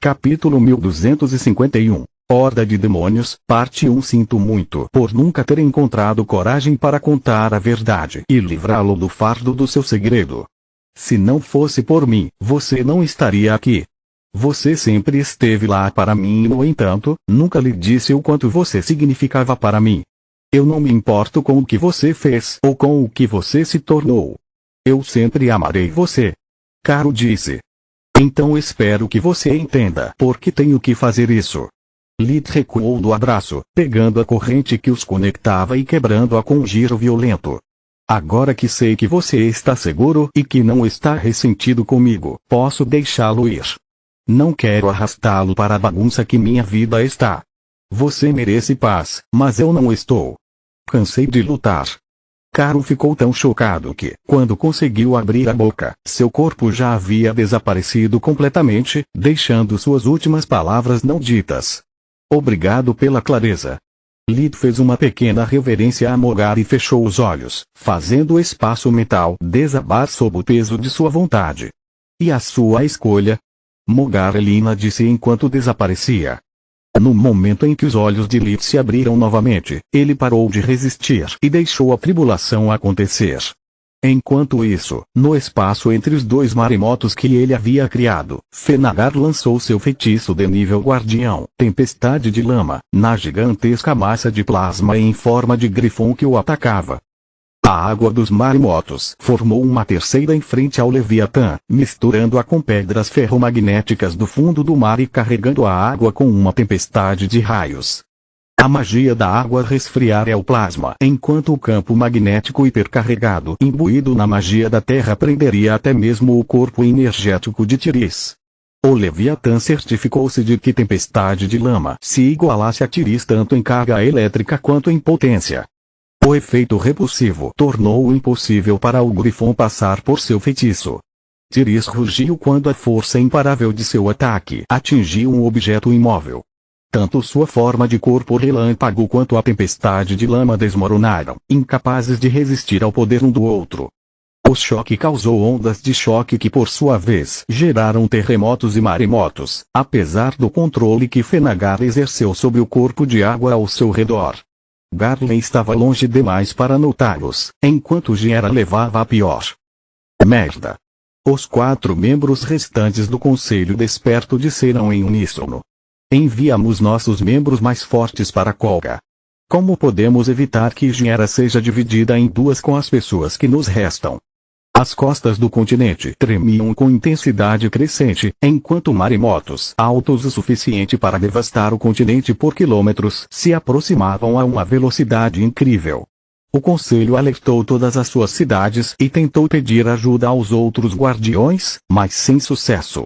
Capítulo 1251. Horda de Demônios, Parte 1. Sinto muito por nunca ter encontrado coragem para contar a verdade e livrá-lo do fardo do seu segredo. Se não fosse por mim, você não estaria aqui. Você sempre esteve lá para mim e, no entanto, nunca lhe disse o quanto você significava para mim. Eu não me importo com o que você fez ou com o que você se tornou. Eu sempre amarei você. Caro disse. Então espero que você entenda por que tenho que fazer isso. Lid recuou do abraço, pegando a corrente que os conectava e quebrando-a com um giro violento. Agora que sei que você está seguro e que não está ressentido comigo, posso deixá-lo ir. Não quero arrastá-lo para a bagunça que minha vida está. Você merece paz, mas eu não estou. Cansei de lutar. Caro ficou tão chocado que, quando conseguiu abrir a boca, seu corpo já havia desaparecido completamente, deixando suas últimas palavras não ditas. Obrigado pela clareza. Lid fez uma pequena reverência a Mogar e fechou os olhos, fazendo o espaço mental desabar sob o peso de sua vontade. E a sua escolha? Mogar Elina disse enquanto desaparecia. No momento em que os olhos de Lid se abriram novamente, ele parou de resistir e deixou a tribulação acontecer. Enquanto isso, no espaço entre os dois maremotos que ele havia criado, Fenagar lançou seu feitiço de nível guardião, Tempestade de Lama, na gigantesca massa de plasma em forma de grifão que o atacava. A água dos maremotos formou uma terceira em frente ao Leviatã, misturando-a com pedras ferromagnéticas do fundo do mar e carregando a água com uma tempestade de raios. A magia da água resfriara o plasma, enquanto o campo magnético hipercarregado imbuído na magia da terra prenderia até mesmo o corpo energético de Tiris. O Leviatã certificou-se de que Tempestade de Lama se igualasse a Tiris tanto em carga elétrica quanto em potência. O efeito repulsivo tornou-o impossível para o grifão passar por seu feitiço. Tiris rugiu quando a força imparável de seu ataque atingiu um objeto imóvel. Tanto sua forma de corpo relâmpago quanto a tempestade de lama desmoronaram, incapazes de resistir ao poder um do outro. O choque causou ondas de choque que por sua vez geraram terremotos e maremotos, apesar do controle que Fenagar exerceu sobre o corpo de água ao seu redor. Garland estava longe demais para notá-los, enquanto Gera levava a pior. Merda! Os 4 membros restantes do conselho desperto disseram em uníssono. Enviamos nossos membros mais fortes para Kolga. Como podemos evitar que Gera seja dividida em duas com as pessoas que nos restam? As costas do continente tremiam com intensidade crescente, enquanto maremotos altos o suficiente para devastar o continente por quilômetros se aproximavam a uma velocidade incrível. O conselho alertou todas as suas cidades e tentou pedir ajuda aos outros guardiões, mas sem sucesso.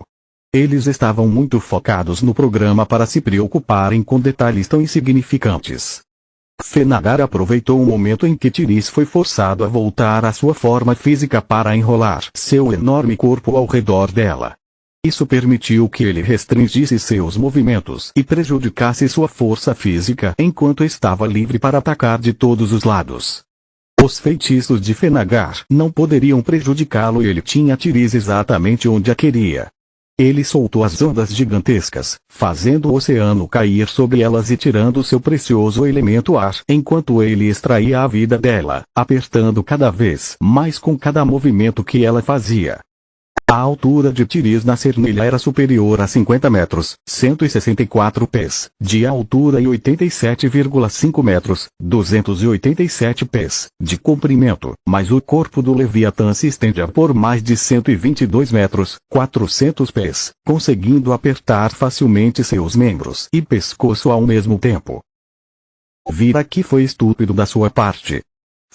Eles estavam muito focados no programa para se preocuparem com detalhes tão insignificantes. Fenagar aproveitou o momento em que Tiris foi forçado a voltar à sua forma física para enrolar seu enorme corpo ao redor dela. Isso permitiu que ele restringisse seus movimentos e prejudicasse sua força física enquanto estava livre para atacar de todos os lados. Os feitiços de Fenagar não poderiam prejudicá-lo e ele tinha Tiris exatamente onde a queria. Ele soltou as ondas gigantescas, fazendo o oceano cair sobre elas e tirando seu precioso elemento ar, enquanto ele extraía a vida dela, apertando cada vez mais com cada movimento que ela fazia. A altura de Tiris na Cernilha era superior a 50 metros, 164 pés, de altura e 87,5 metros, 287 pés, de comprimento, mas o corpo do Leviatã se estendia por mais de 122 metros, 400 pés, conseguindo apertar facilmente seus membros e pescoço ao mesmo tempo. Vir aqui foi estúpido da sua parte.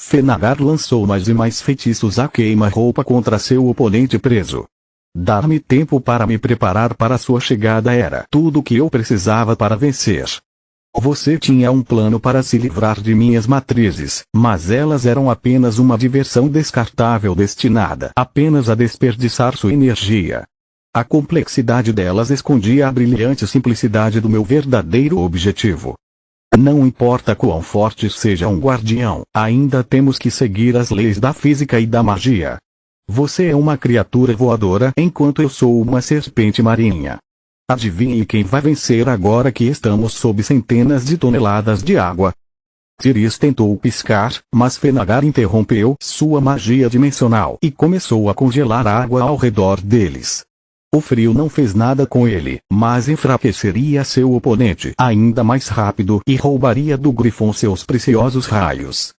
Fenagar lançou mais e mais feitiços a queima-roupa contra seu oponente preso. Dar-me tempo para me preparar para sua chegada era tudo o que eu precisava para vencer. Você tinha um plano para se livrar de minhas matrizes, mas elas eram apenas uma diversão descartável destinada apenas a desperdiçar sua energia. A complexidade delas escondia a brilhante simplicidade do meu verdadeiro objetivo. Não importa quão forte seja um guardião, ainda temos que seguir as leis da física e da magia. Você é uma criatura voadora enquanto eu sou uma serpente marinha. Adivinhe quem vai vencer agora que estamos sob centenas de toneladas de água. Tiris tentou piscar, mas Fenagar interrompeu sua magia dimensional e começou a congelar a água ao redor deles. O frio não fez nada com ele, mas enfraqueceria seu oponente ainda mais rápido e roubaria do Grifon seus preciosos raios.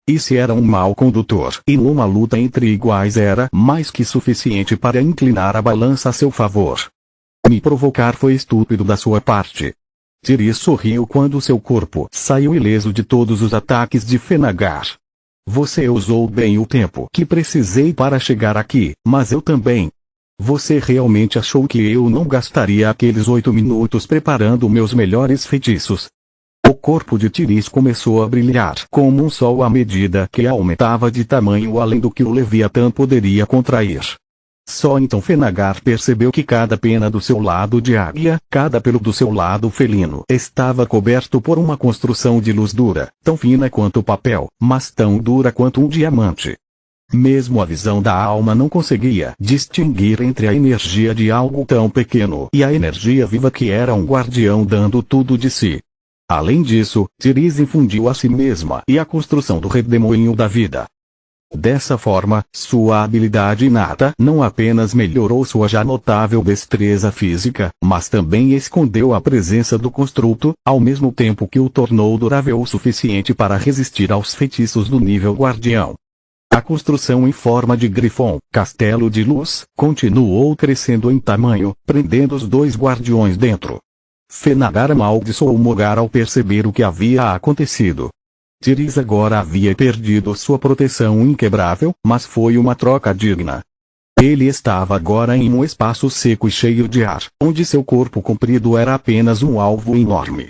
E se era um mau condutor, e numa luta entre iguais era mais que suficiente para inclinar a balança a seu favor. Me provocar foi estúpido da sua parte. Tiris sorriu quando seu corpo saiu ileso de todos os ataques de Fenagar. Você usou bem o tempo que precisei para chegar aqui, mas eu também. Você realmente achou que eu não gastaria aqueles 8 minutos preparando meus melhores feitiços? O corpo de Tiris começou a brilhar como um sol à medida que aumentava de tamanho além do que o Leviatã poderia contrair. Só então Fenagar percebeu que cada pena do seu lado de águia, cada pelo do seu lado felino estava coberto por uma construção de luz dura, tão fina quanto o papel, mas tão dura quanto um diamante. Mesmo a visão da alma não conseguia distinguir entre a energia de algo tão pequeno e a energia viva que era um guardião dando tudo de si. Além disso, Tiris infundiu a si mesma e a construção do redemoinho da vida. Dessa forma, sua habilidade inata não apenas melhorou sua já notável destreza física, mas também escondeu a presença do construto, ao mesmo tempo que o tornou durável o suficiente para resistir aos feitiços do nível guardião. A construção em forma de Grifon, castelo de luz, continuou crescendo em tamanho, prendendo os 2 guardiões dentro. Fenagar amaldiçoou Mogar ao perceber o que havia acontecido. Tiris agora havia perdido sua proteção inquebrável, mas foi uma troca digna. Ele estava agora em um espaço seco e cheio de ar, onde seu corpo comprido era apenas um alvo enorme.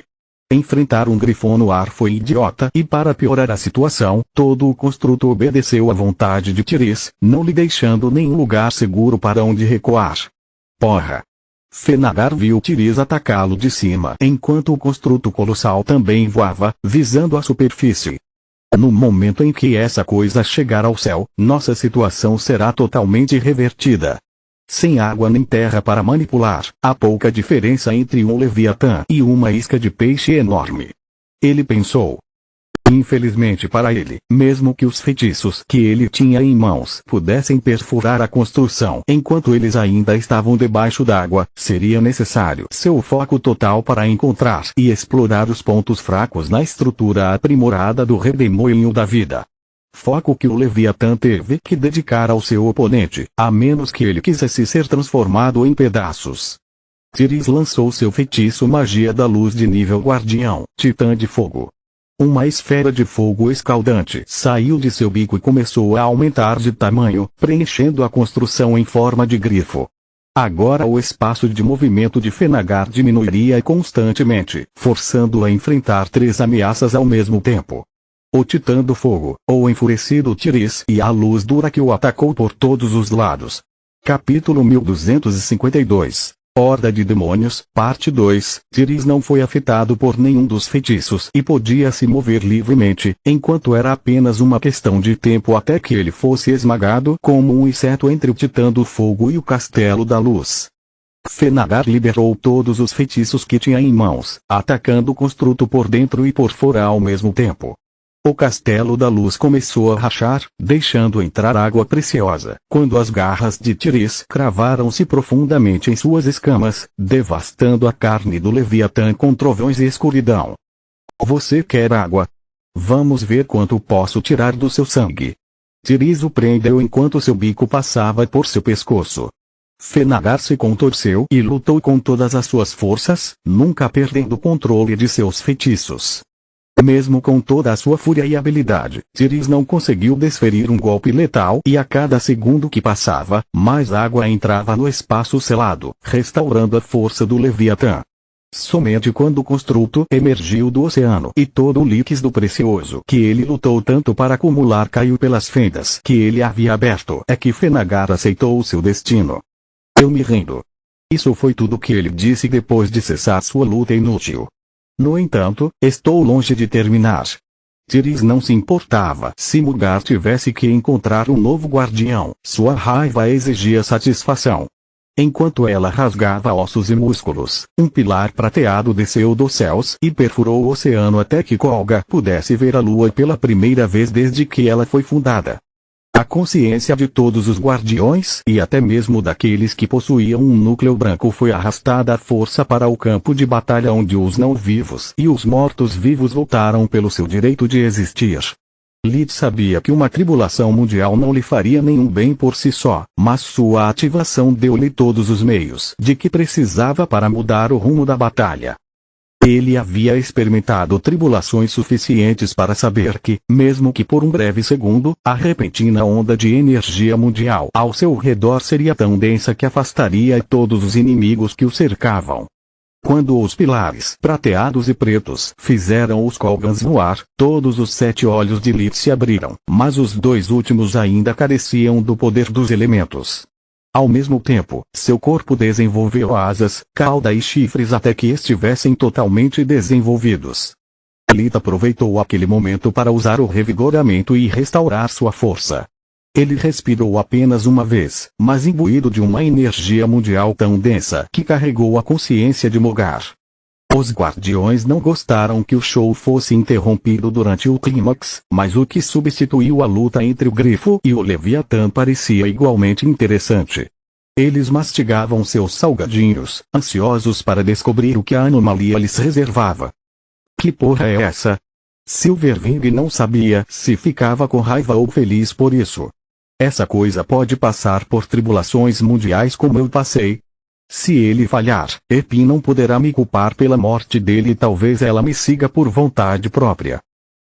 Enfrentar um Grifon no ar foi idiota e para piorar a situação, todo o construto obedeceu à vontade de Tiris, não lhe deixando nenhum lugar seguro para onde recuar. Porra! Fenagar viu Tiris atacá-lo de cima enquanto o construto colossal também voava, visando a superfície. No momento em que essa coisa chegar ao céu, nossa situação será totalmente revertida. Sem água nem terra para manipular, há pouca diferença entre um Leviatã e uma isca de peixe enorme. Ele pensou. Infelizmente para ele, mesmo que os feitiços que ele tinha em mãos pudessem perfurar a construção enquanto eles ainda estavam debaixo d'água, seria necessário seu foco total para encontrar e explorar os pontos fracos na estrutura aprimorada do redemoinho da vida. Foco que o Leviatã teve que dedicar ao seu oponente, a menos que ele quisesse ser transformado em pedaços. Tiris lançou seu feitiço Magia da Luz de nível Guardião, Titã de Fogo. Uma esfera de fogo escaldante saiu de seu bico e começou a aumentar de tamanho, preenchendo a construção em forma de grifo. Agora o espaço de movimento de Fenagar diminuiria constantemente, forçando-o a enfrentar 3 ameaças ao mesmo tempo. O Titã do Fogo, o enfurecido Tiris e a luz dura que o atacou por todos os lados. Capítulo 1252 Horda de Demônios, Parte 2. Tiris não foi afetado por nenhum dos feitiços e podia se mover livremente, enquanto era apenas uma questão de tempo até que ele fosse esmagado como um inseto entre o Titã do Fogo e o Castelo da Luz. Fenagar liberou todos os feitiços que tinha em mãos, atacando o construto por dentro e por fora ao mesmo tempo. O Castelo da Luz começou a rachar, deixando entrar água preciosa, quando as garras de Tiris cravaram-se profundamente em suas escamas, devastando a carne do Leviatã com trovões e escuridão. Você quer água? Vamos ver quanto posso tirar do seu sangue. Tiris o prendeu enquanto seu bico passava por seu pescoço. Fenagar se contorceu e lutou com todas as suas forças, nunca perdendo o controle de seus feitiços. Mesmo com toda a sua fúria e habilidade, Tiris não conseguiu desferir um golpe letal e a cada segundo que passava, mais água entrava no espaço selado, restaurando a força do Leviatã. Somente quando o construto emergiu do oceano e todo o líquido precioso que ele lutou tanto para acumular caiu pelas fendas que ele havia aberto é que Fenagar aceitou o seu destino. Eu me rendo. Isso foi tudo que ele disse depois de cessar sua luta inútil. No entanto, estou longe de terminar. Tiris não se importava se Mogar tivesse que encontrar um novo guardião, sua raiva exigia satisfação. Enquanto ela rasgava ossos e músculos, um pilar prateado desceu dos céus e perfurou o oceano até que Kolga pudesse ver a lua pela primeira vez desde que ela foi fundada. A consciência de todos os guardiões e até mesmo daqueles que possuíam um núcleo branco foi arrastada à força para o campo de batalha onde os não-vivos e os mortos-vivos lutaram pelo seu direito de existir. Lid sabia que uma tribulação mundial não lhe faria nenhum bem por si só, mas sua ativação deu-lhe todos os meios de que precisava para mudar o rumo da batalha. Ele havia experimentado tribulações suficientes para saber que, mesmo que por um breve segundo, a repentina onda de energia mundial ao seu redor seria tão densa que afastaria todos os inimigos que o cercavam. Quando os pilares prateados e pretos fizeram os Kolgans voar, todos os 7 olhos de Lid se abriram, mas os 2 últimos ainda careciam do poder dos elementos. Ao mesmo tempo, seu corpo desenvolveu asas, cauda e chifres até que estivessem totalmente desenvolvidos. Lid aproveitou aquele momento para usar o revigoramento e restaurar sua força. Ele respirou apenas uma vez, mas imbuído de uma energia mundial tão densa que carregou a consciência de Mogar. Os guardiões não gostaram que o show fosse interrompido durante o clímax, mas o que substituiu a luta entre o Grifo e o Leviatã parecia igualmente interessante. Eles mastigavam seus salgadinhos, ansiosos para descobrir o que a anomalia lhes reservava. Que porra é essa? Silverwing não sabia se ficava com raiva ou feliz por isso. Essa coisa pode passar por tribulações mundiais como eu passei. Se ele falhar, Epi não poderá me culpar pela morte dele e talvez ela me siga por vontade própria.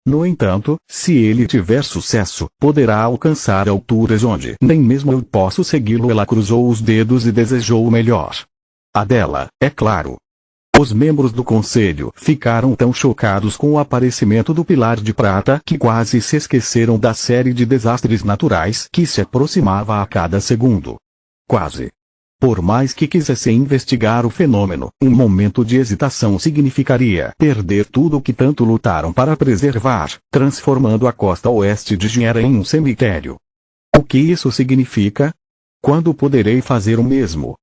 No entanto, se ele tiver sucesso, poderá alcançar alturas onde nem mesmo eu posso segui-lo. Ela cruzou os dedos e desejou o melhor. A dela, é claro. Os membros do conselho ficaram tão chocados com o aparecimento do pilar de prata que quase se esqueceram da série de desastres naturais que se aproximava a cada segundo. Quase. Por mais que quisessem investigar o fenômeno, um momento de hesitação significaria perder tudo o que tanto lutaram para preservar, transformando a costa oeste de Jera em um cemitério. O que isso significa? Quando poderei fazer o mesmo?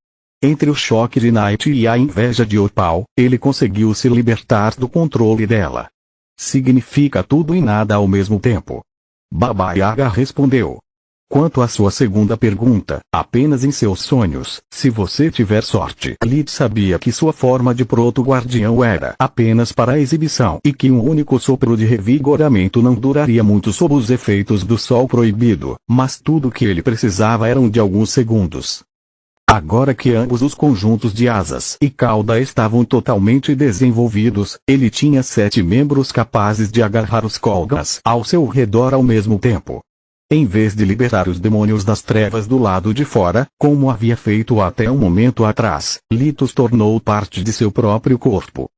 Entre o choque de Night e a inveja de Opal, ele conseguiu se libertar do controle dela. Significa tudo e nada ao mesmo tempo. Baba Yaga respondeu. Quanto à sua segunda pergunta, apenas em seus sonhos, se você tiver sorte. Lid sabia que sua forma de proto-guardião era apenas para a exibição e que um único sopro de revigoramento não duraria muito sob os efeitos do sol proibido, mas tudo o que ele precisava eram de alguns segundos. Agora que ambos os conjuntos de asas e cauda estavam totalmente desenvolvidos, ele tinha 7 membros capazes de agarrar os Kolgas ao seu redor ao mesmo tempo. Em vez de liberar os demônios das trevas do lado de fora, como havia feito até um momento atrás, Lid os tornou parte de seu próprio corpo.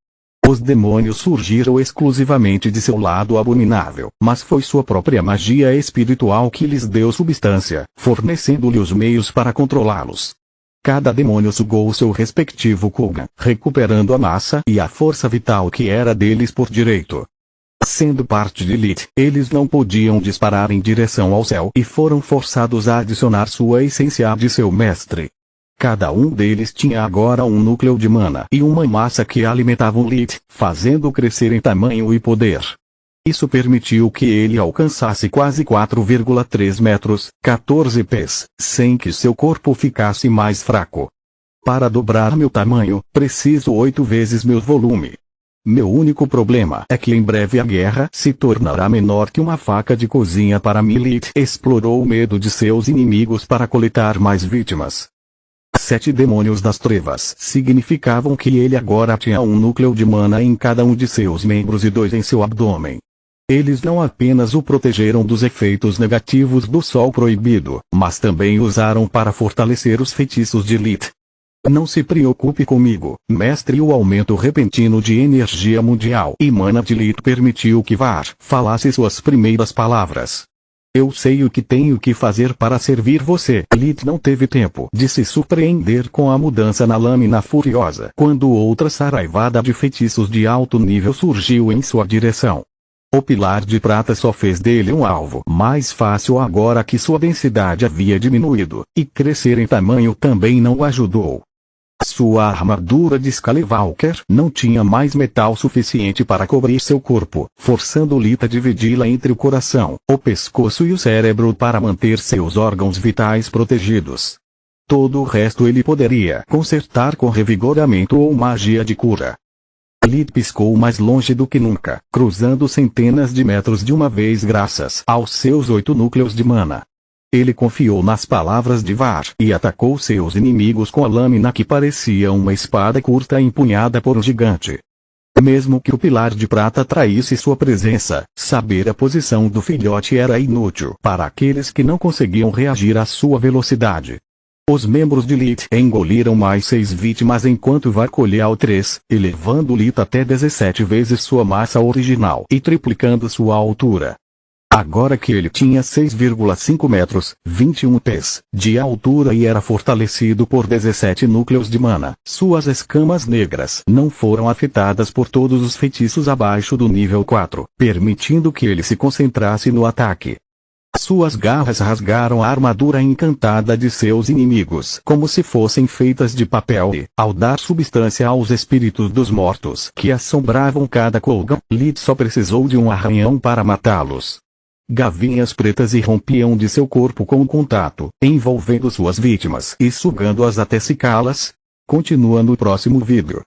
Os demônios surgiram exclusivamente de seu lado abominável, mas foi sua própria magia espiritual que lhes deu substância, fornecendo-lhe os meios para controlá-los. Cada demônio sugou seu respectivo Kolgan, recuperando a massa e a força vital que era deles por direito. Sendo parte de Lid, eles não podiam disparar em direção ao céu e foram forçados a adicionar sua essência à de seu mestre. Cada um deles tinha agora um núcleo de mana e uma massa que alimentavam Lid, fazendo crescer em tamanho e poder. Isso permitiu que ele alcançasse quase 4,3 metros, 14 pés, sem que seu corpo ficasse mais fraco. Para dobrar meu tamanho, preciso 8 vezes meu volume. Meu único problema é que em breve a guerra se tornará menor que uma faca de cozinha para mim. Lid explorou o medo de seus inimigos para coletar mais vítimas. 7 demônios das trevas significavam que ele agora tinha um núcleo de mana em cada um de seus membros e 2 em seu abdômen. Eles não apenas o protegeram dos efeitos negativos do sol proibido, mas também o usaram para fortalecer os feitiços de Lid. Não se preocupe comigo, mestre. O aumento repentino de energia mundial e mana de Lid permitiu que Var falasse suas primeiras palavras. Eu sei o que tenho que fazer para servir você. Lid não teve tempo de se surpreender com a mudança na lâmina furiosa quando outra saraivada de feitiços de alto nível surgiu em sua direção. O pilar de prata só fez dele um alvo mais fácil agora que sua densidade havia diminuído, e crescer em tamanho também não o ajudou. Sua armadura de Skywalker não tinha mais metal suficiente para cobrir seu corpo, forçando Lita a dividi-la entre o coração, o pescoço e o cérebro para manter seus órgãos vitais protegidos. Todo o resto ele poderia consertar com revigoramento ou magia de cura. Lita piscou mais longe do que nunca, cruzando centenas de metros de uma vez graças aos seus 8 núcleos de mana. Ele confiou nas palavras de Var e atacou seus inimigos com a lâmina que parecia uma espada curta empunhada por um gigante. Mesmo que o pilar de prata traísse sua presença, saber a posição do filhote era inútil para aqueles que não conseguiam reagir à sua velocidade. Os membros de Lita engoliram mais 6 vítimas enquanto Var colheu 3, elevando Lita até 17 vezes sua massa original e triplicando sua altura. Agora que ele tinha 6,5 metros, 21 pés, de altura e era fortalecido por 17 núcleos de mana, suas escamas negras não foram afetadas por todos os feitiços abaixo do nível 4, permitindo que ele se concentrasse no ataque. Suas garras rasgaram a armadura encantada de seus inimigos como se fossem feitas de papel e, ao dar substância aos espíritos dos mortos que assombravam cada Kolgan, Lita só precisou de um arranhão para matá-los. Gavinhas pretas irrompiam de seu corpo com o contato, envolvendo suas vítimas e sugando-as até secá-las. Continua no próximo vídeo.